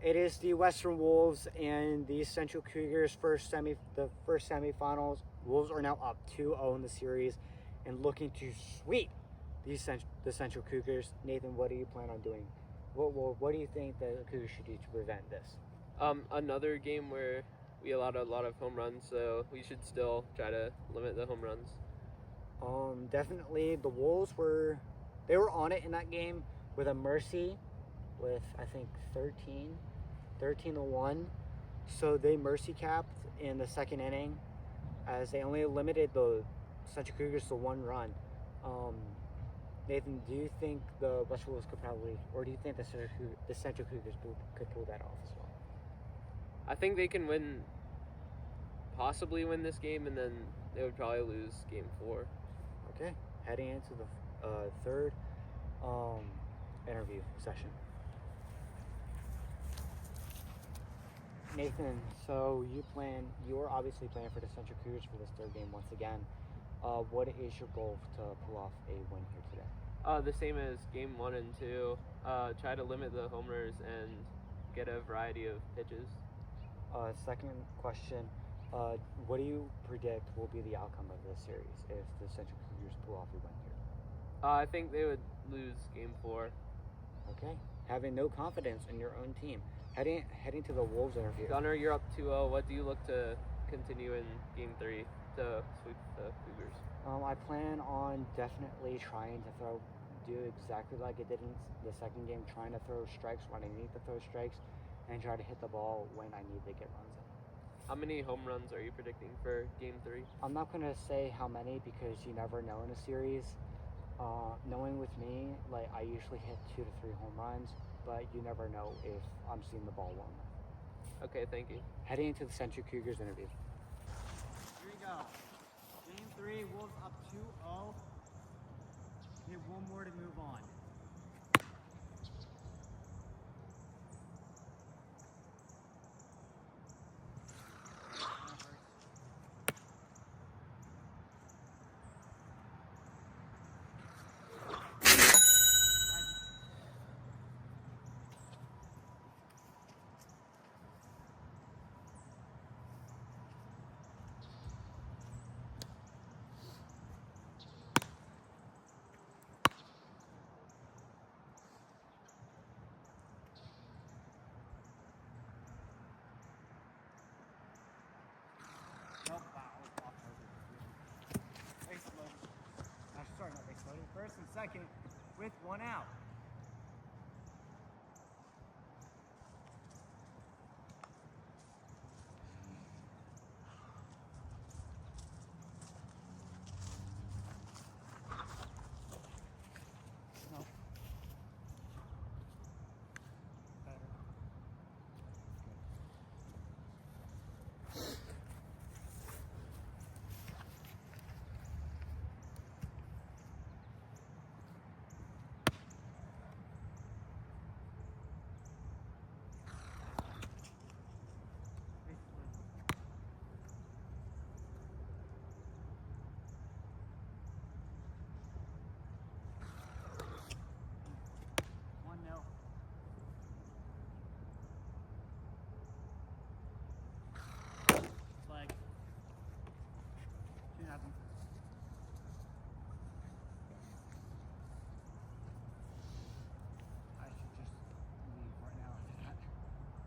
It is the Western Wolves and the Central Cougars the first semifinals. Wolves are now up 2-0 in the series and looking to sweep the Central Cougars. Nathan, what do you plan on doing? What do you think the Cougars should do to prevent this? Another game where we allowed a lot of home runs, so we should still try to limit the home runs. Definitely the Wolves were on it in that game with a mercy with I think 13-1. So they mercy capped in the second inning as they only limited the Central Cougars to 1 run. Nathan, do you think the Western Wolves could or do you think the Central Cougars could pull that off as well? I think they can possibly win this game, and then they would probably lose game 4. Okay, heading into the third interview session. Nathan, so you're obviously playing for the Central Cougars for this third game once again. What is your goal to pull off a win here today? The same as game 1 and 2. Try to limit the homers and get a variety of pitches. Second question, what do you predict will be the outcome of this series if the Central Cougars pull off a win here? I think they would lose game 4. Okay, having no confidence in your own team. Heading to the Wolves interview. Gunnar, you're up 2-0. What do you look to continue in game 3 to sweep the Cougars? I plan on definitely trying to do exactly like I did in the second game, trying to throw strikes when I need to throw strikes and try to hit the ball when I need to get runs in. How many home runs are you predicting for game 3? I'm not going to say how many because you never know in a series. Knowing with me, like I usually hit 2 to 3 home runs, but you never know if I'm seeing the ball well enough. Okay, thank you. Heading into the Central Cougars interview. Here we go. Game 3, Wolves up 2-0. We have one more to move on. First and second with 1 out. No. Better.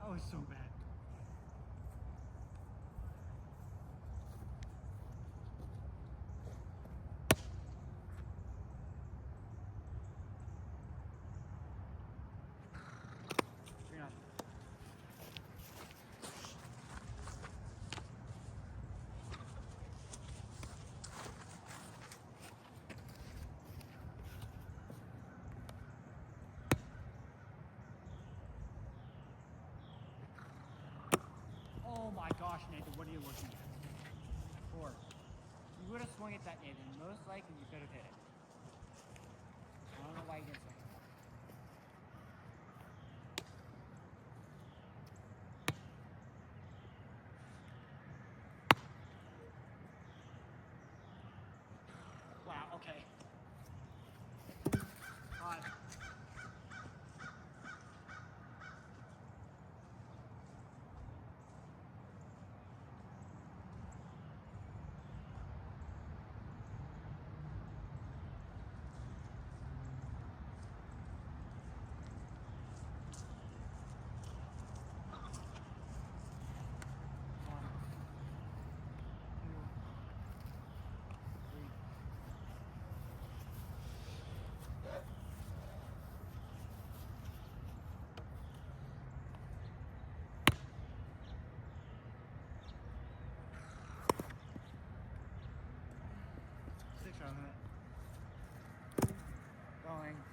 That was so bad. Oh my gosh, Nathan, what are you looking at? 4. You would have swung at that, Nathan. Most likely you could have hit it. I don't know why you didn't swing it. Wow, okay. 5.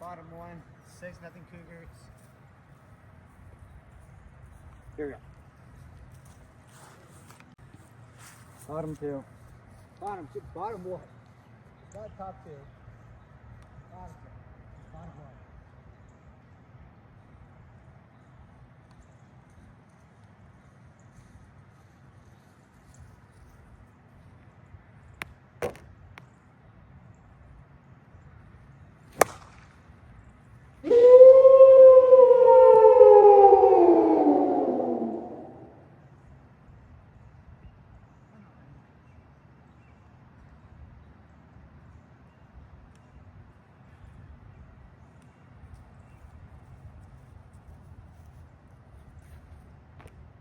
Bottom one, 6-0 Cougars. Here we go. Bottom two. Bottom one. Not top two. Bottom two. Bottom one.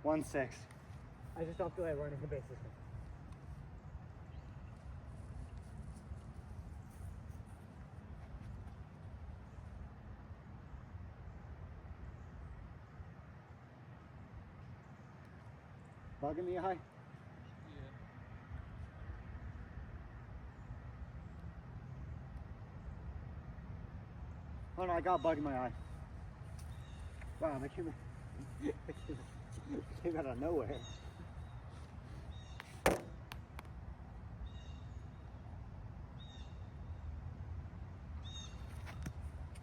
One six. I just don't feel like running the bases. Bug in the eye? Oh no, I got a bug in my eye. Wow, that came out of nowhere.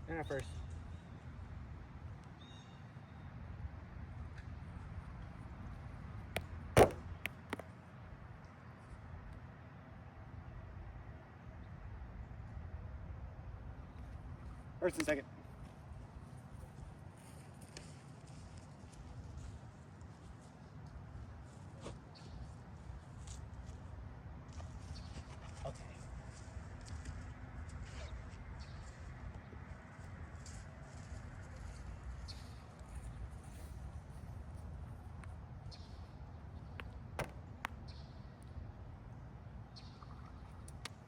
And at first. First and second. Okay.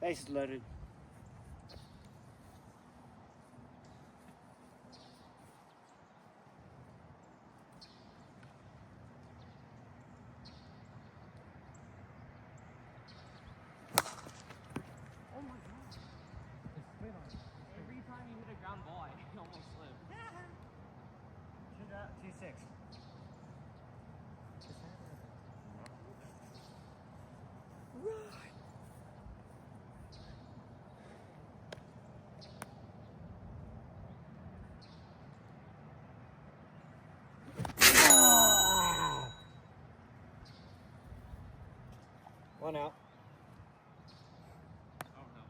Bases loaded. Oh my god. Every time you hit a ground ball, I almost slipped. 2-6. One out. Oh no.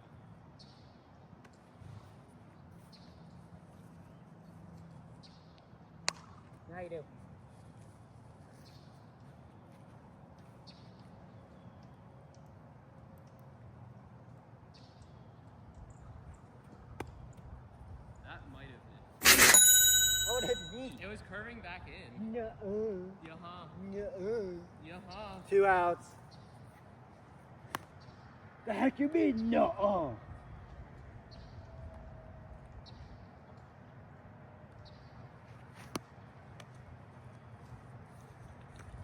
Now you do. That might have been. Oh, it hit me. It was curving back in. No. Yaha. No. Yaha. 2 outs. The heck you mean no?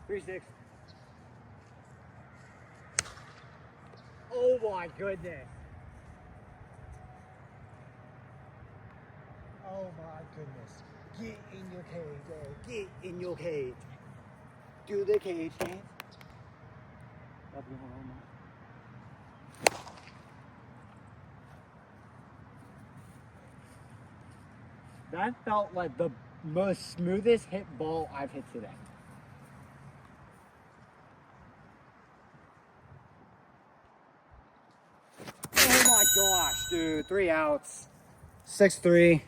3-6. Oh my goodness. Oh my goodness. Get in your cage, Get in your cage. Do the cage dance. That felt like the most smoothest hit ball I've hit today. Oh my gosh, dude. 3 outs. 6-3.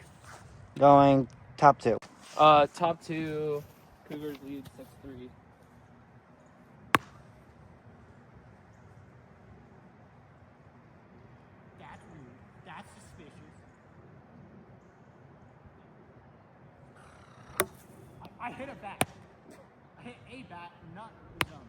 Going top two. Top two. Cougars lead 6-3. That's rude. That's suspicious. I hit a bat. I hit a bat, not the zone.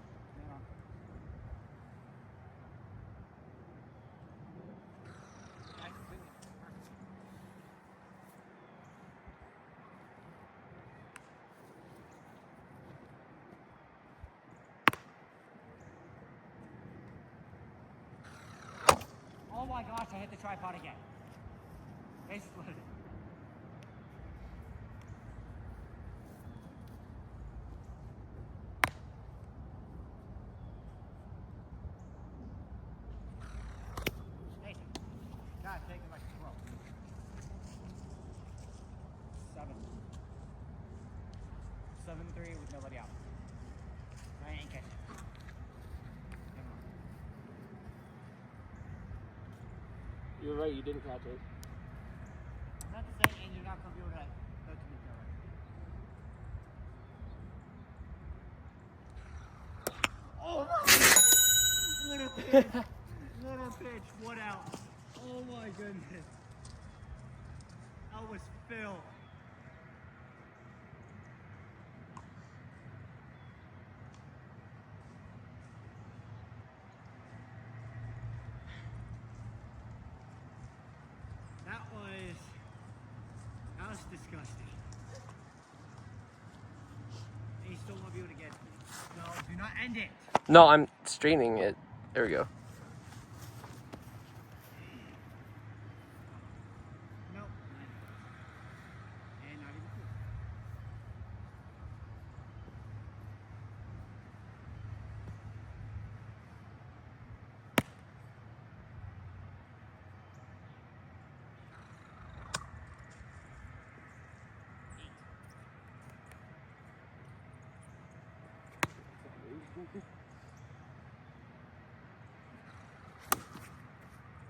Oh my gosh, I hit the tripod again. Bases loaded. 7-3 with nobody out. I ain't catching it. Never mind. You're right, you didn't catch it. Not to say, and you're not gonna be able to go to the field. Oh my! What a pitch! What a pitch! What out? Oh my goodness! That was Phil. That was disgusting. And you still won't be able to get to me. No, do not end it. No, I'm straightening it. There we go. Nope. And not even cool.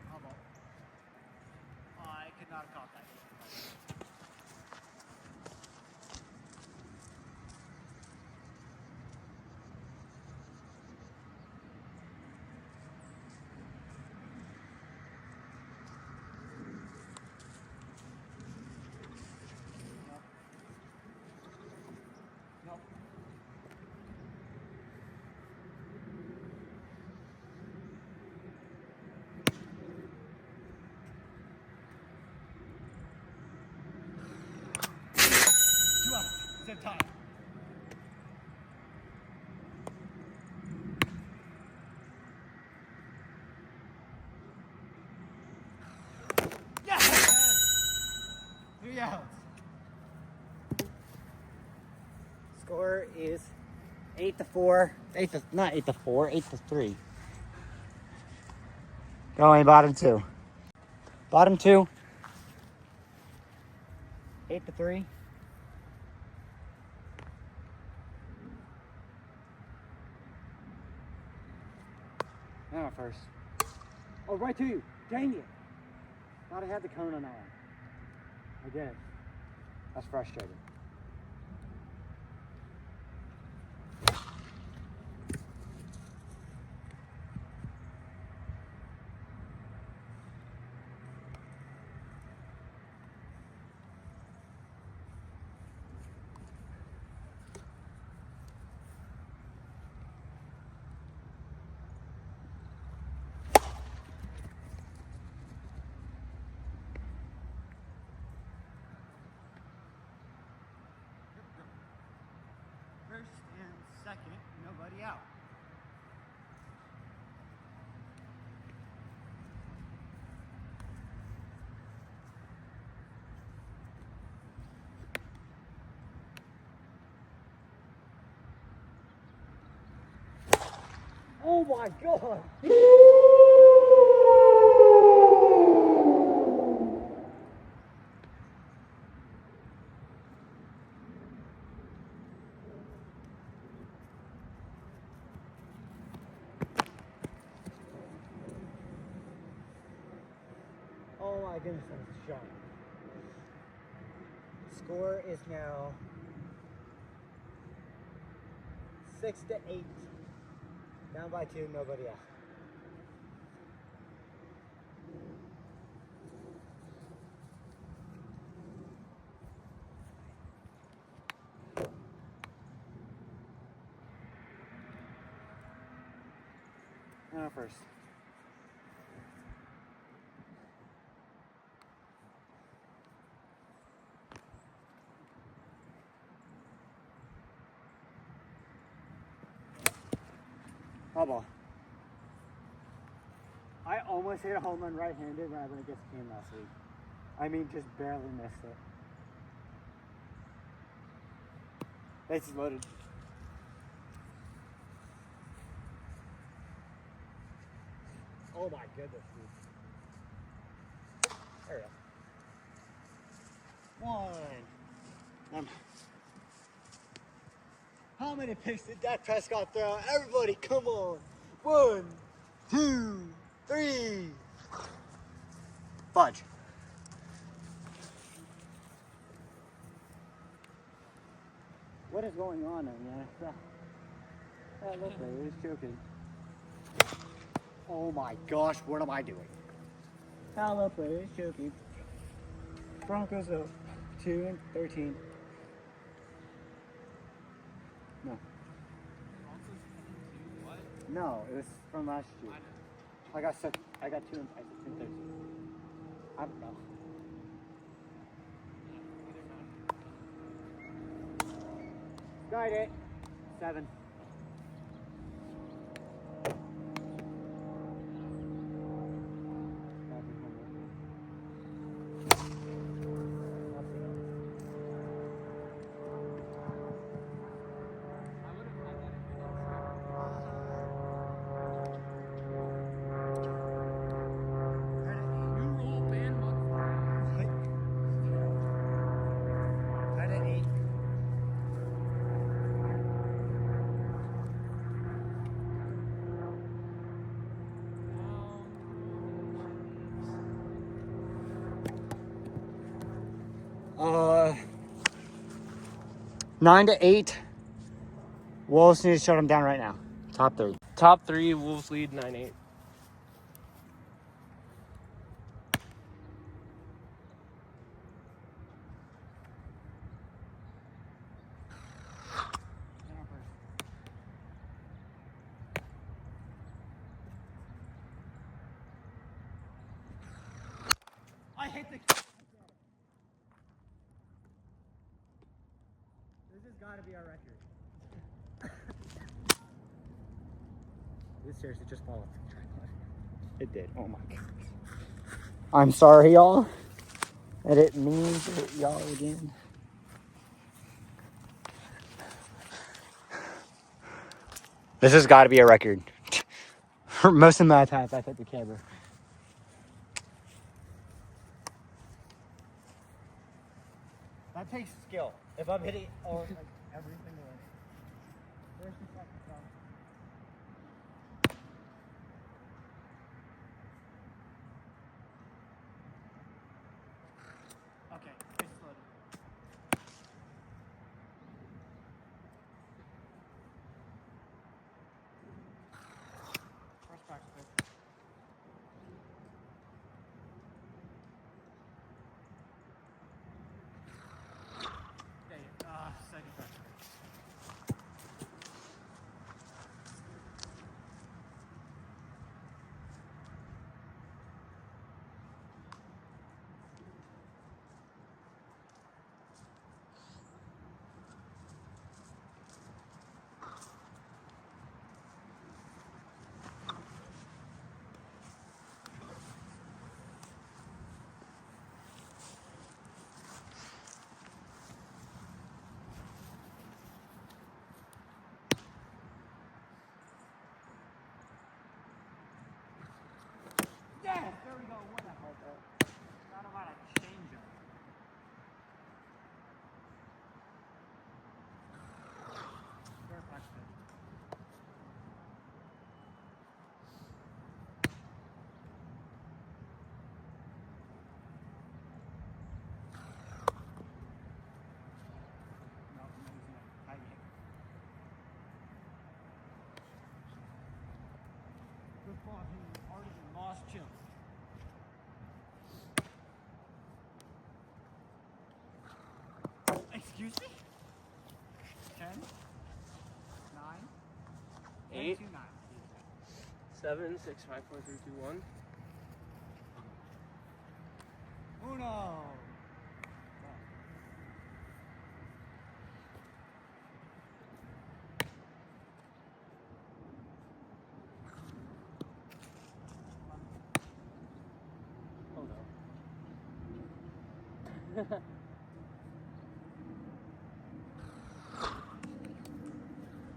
How about? I could not have caught that. Nope. Nope. 2 outs. Zip tie. Yes! 3 outs. Score is 8-4. Not 8-4, 8-3. Going bottom 2. Bottom 2. 8-3. Now first. Oh, right to you. Dang it. Thought I had the cone on that one. I didn't. That's frustrating. First and second, nobody out. Oh my god! Oh my goodness, that was a shot. Score is now 6-8. Down by 2, nobody out. Now first. Foul ball. I almost hit a home run right-handed when I went against the team last week. I mean, just barely missed it. Bases loaded. Oh my goodness, dude. There we go. 1. How many picks did Dak Prescott throw? Everybody, come on. 1, 2, 3. Fudge. What is going on in the NFL? That looks like he's choking. Oh my gosh, what am I doing? Hello, players, choking. Broncos up 2-13. No. No, it was from last year. I got 2 and 13. I don't know. Got it. 7. Uh, 9-8. Wolves need to shut them down right now. Top 3. Top 3, Wolves lead 9-8. I hit the. This has got to be our record. This seriously just fall off the tripod. It did. Oh my gosh. I'm sorry, y'all. I didn't mean to hit y'all again. This has got to be a record. For most of my times, I've hit the camera. That takes skill. If I'm hitting like every single one. There's the second shot. Okay, it's loaded. First practice pitch. Second practice pitch. Yes, there we go. What the hell? Thought about a change-up. Third practice pitch. No, I'm using it. High kick. Good ball, he already lost chill. Excuse me? 10, 9, 8, 2, 9. 7, 6, 5, 4, 3, 2, 1. Uno. Oh no.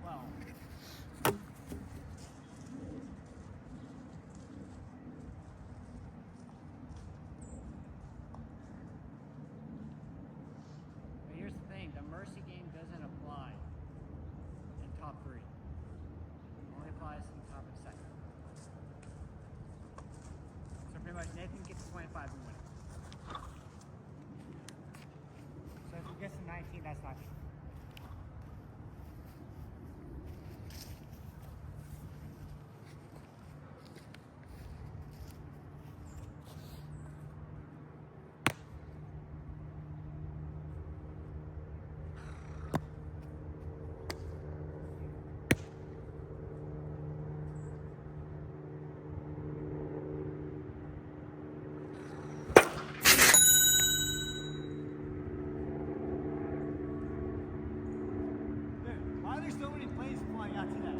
Well. But here's the thing, the mercy game doesn't apply. 25, we win it. So if he gets to 19, that's not good. Why are there so many planes flying out today?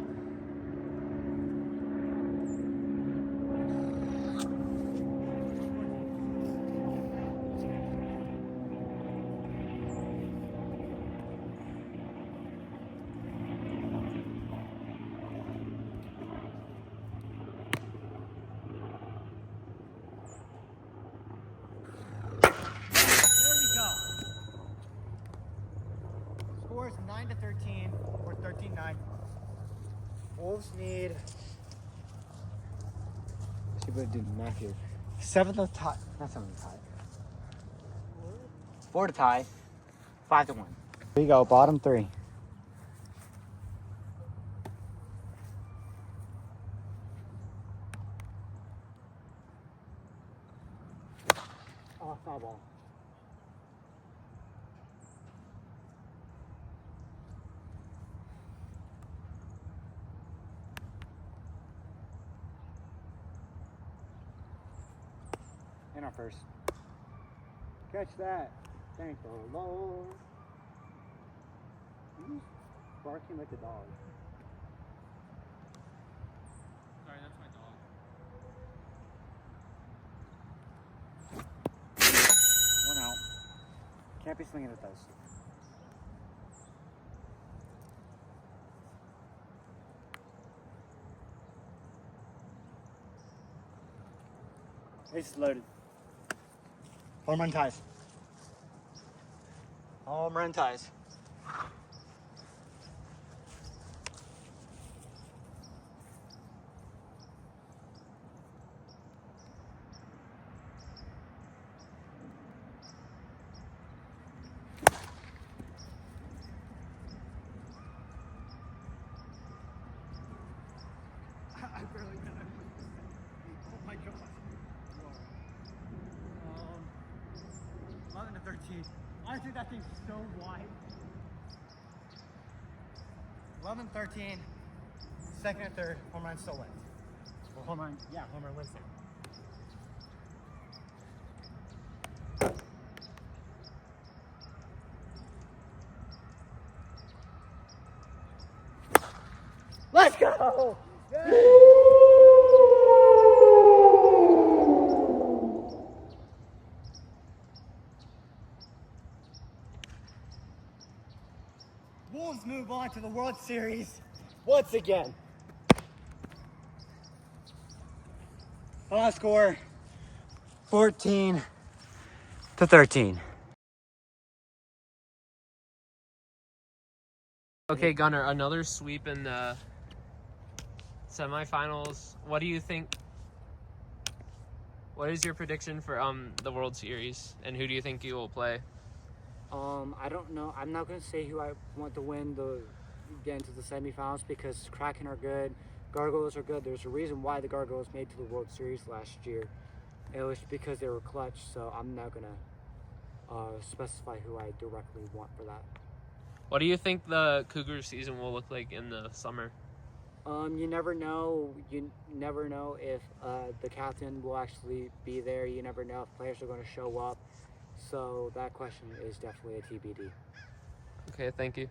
There we go. Scores 9-13 or 13-9. Wolves need. See what did math here. 7th to tie. Not 7th to tie. 4 to tie. 5 to 1. Here you go. Bottom 3. Oh, foul ball. In our first. Catch that. Thank the Lord. He's barking like a dog. Sorry, that's my dog. One out. Can't be swinging at those. Ace loaded. Home run ties. Home run ties. I barely got it. Oh my god. 11-13. I think that thing's so wide. 11-13. Second and third. Home run still wins. Well, home run. Yeah, home run wins there. Let's go! Wolves move on to the World Series once again. Final score 14-13. Okay, Gunnar, another sweep in the semifinals. What do you think? What is your prediction for the World Series, and who do you think you will play? I don't know. I'm not going to say who I want to get into the semifinals because Kraken are good, Gargoyles are good. There's a reason why the Gargoyles made to the World Series last year. It was because they were clutch, so I'm not going to specify who I directly want for that. What do you think the Cougars season will look like in the summer? You never know. You never know if the captain will actually be there. You never know if players are going to show up. So that question is definitely a TBD. Okay, thank you.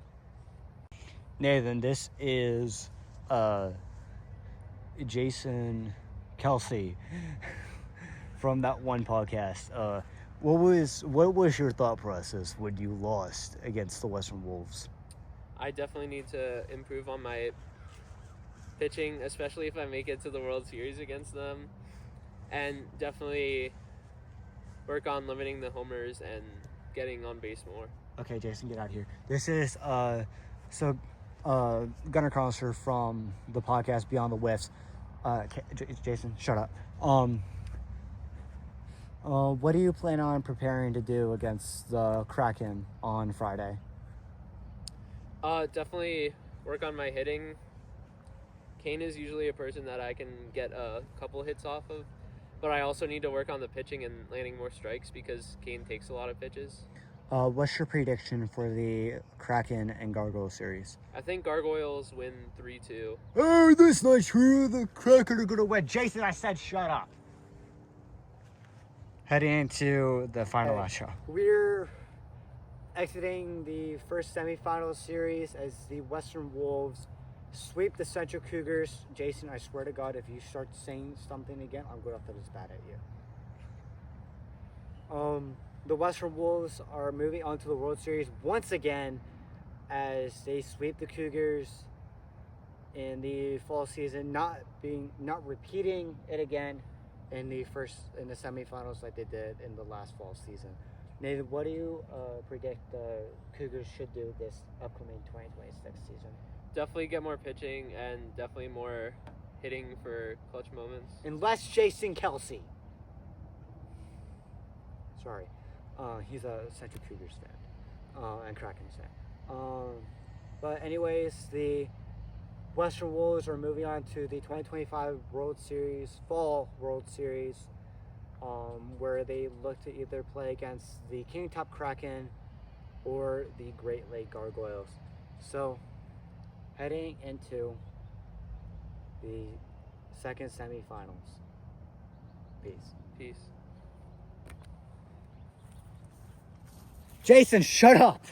Nathan, this is Jason Kelsey from that one podcast. What was your thought process when you lost against the Western Wolves? I definitely need to improve on my pitching, especially if I make it to the World Series against them, and definitely work on limiting the homers and getting on base more. Okay, Jason, get out of here. This is Gunnar Carlser from the podcast Beyond the Whiffs. Jason, shut up. What do you plan on preparing to do against the Kraken on Friday? Definitely work on my hitting. Kane is usually a person that I can get a couple hits off of, but I also need to work on the pitching and landing more strikes because Kane takes a lot of pitches. What's your prediction for the Kraken and Gargoyle series? I think Gargoyles win 3-2. Oh, that's not true. The Kraken are gonna win. Jason, I said shut up. Heading into the final show. We're exiting the first semifinal series as the Western Wolves sweep the Central Cougars. Jason, I swear to God, if you start saying something again, I'm going to throw this bat at you. The Western Wolves are moving on to the World Series once again as they sweep the Cougars in the fall season, not repeating it again in the semifinals like they did in the last fall season. Nathan, what do you predict the Cougars should do this upcoming 2026 season? Definitely get more pitching and definitely more hitting for clutch moments. And less Jason Kelsey. Sorry. He's a Central Cougars fan and Kraken fan. But anyways, the Western Wolves are moving on to the 2025 World Series, Fall World Series, where they look to either play against the King Top Kraken or the Great Lake Gargoyles. So, heading into the second semifinals. Peace. Peace. Jason, shut up!